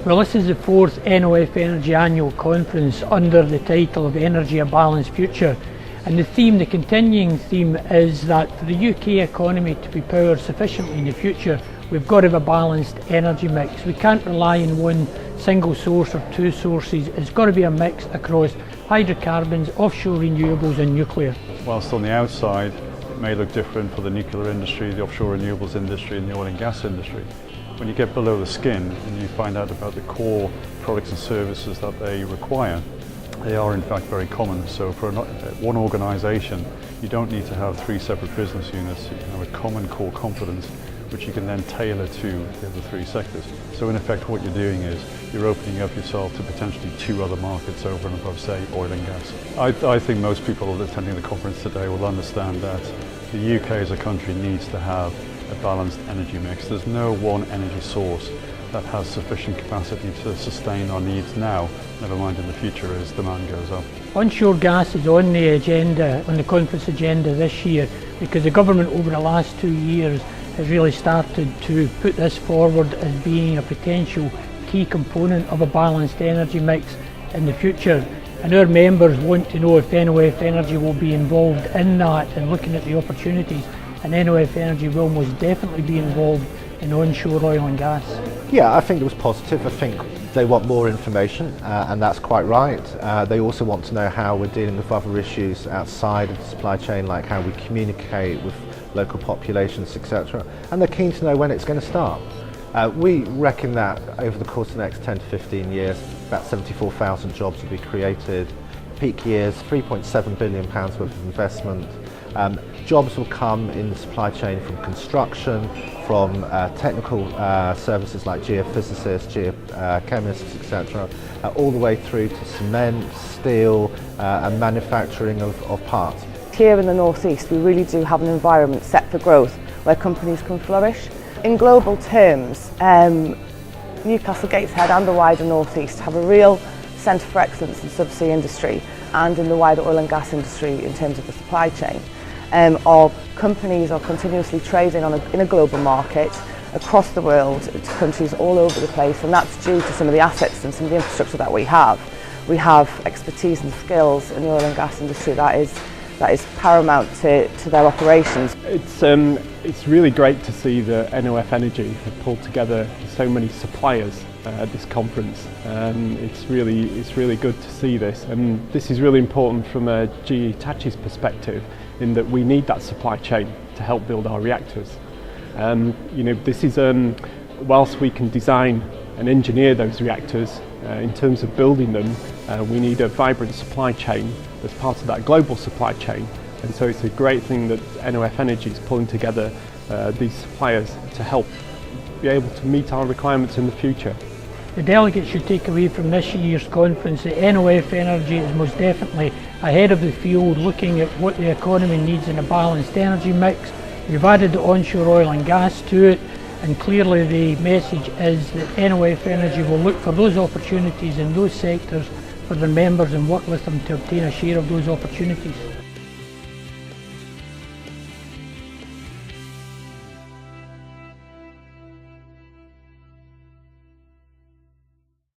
Well, this is the fourth NOF Energy Annual Conference under the title of Energy a Balanced Future, and the continuing theme is that for the UK economy to be powered sufficiently in the future, we've got to have a balanced energy mix. We can't rely on one single source or two sources. It's got to be a mix across hydrocarbons, offshore renewables and nuclear. Whilst on the outside it may look different for the nuclear industry, the offshore renewables industry and the oil and gas industry, when you get below the skin and you find out about the core products and services that they require, they are in fact very common. So for one organisation, you don't need to have three separate business units. You can have a common core competence which you can then tailor to the other three sectors. So in effect what you're doing is you're opening up yourself to potentially two other markets over and above, say, oil and gas. I think most people attending the conference today will understand that the UK as a country needs to have a balanced energy mix. There's no one energy source that has sufficient capacity to sustain our needs now, never mind in the future as demand goes up. Onshore gas is on the agenda, on the conference agenda this year, because the government over the last 2 years has really started to put this forward as being a potential key component of a balanced energy mix in the future. And our members want to know if NOF Energy will be involved in that and looking at the opportunities. And NOF Energy will most definitely be involved in onshore oil and gas. Yeah, I think it was positive. I think they want more information and that's quite right. They also want to know how we're dealing with other issues outside of the supply chain, like how we communicate with local populations, etc. And they're keen to know when it's going to start. We reckon that over the course of the next 10 to 15 years, about 74,000 jobs will be created. Peak years, £3.7 billion worth of investment. Jobs will come in the supply chain from construction, from technical services like geophysicists, geochemists, etc., all the way through to cement, steel and manufacturing of parts. Here in the North East we really do have an environment set for growth where companies can flourish. In global terms, Newcastle, Gateshead and the wider North East have a real centre for excellence in subsea industry and in the wider oil and gas industry in terms of the supply chain. Our companies are continuously trading in a global market across the world to countries all over the place, and that's due to some of the assets and some of the infrastructure that we have. We have expertise and skills in the oil and gas industry that is paramount to their operations. It's really great to see that NOF Energy have pulled together so many suppliers at this conference. It's really good to see this, and this is really important from a GE Hitachi's perspective, in that we need that supply chain to help build our reactors. This is whilst we can design and engineer those reactors, in terms of building them, we need a vibrant supply chain as part of that global supply chain. And so it's a great thing that NOF Energy is pulling together these suppliers to help be able to meet our requirements in the future. The delegates should take away from this year's conference that NOF Energy is most definitely ahead of the field, looking at what the economy needs in a balanced energy mix. We've added the onshore oil and gas to it, and clearly the message is that NOF Energy will look for those opportunities in those sectors for their members and work with them to obtain a share of those opportunities.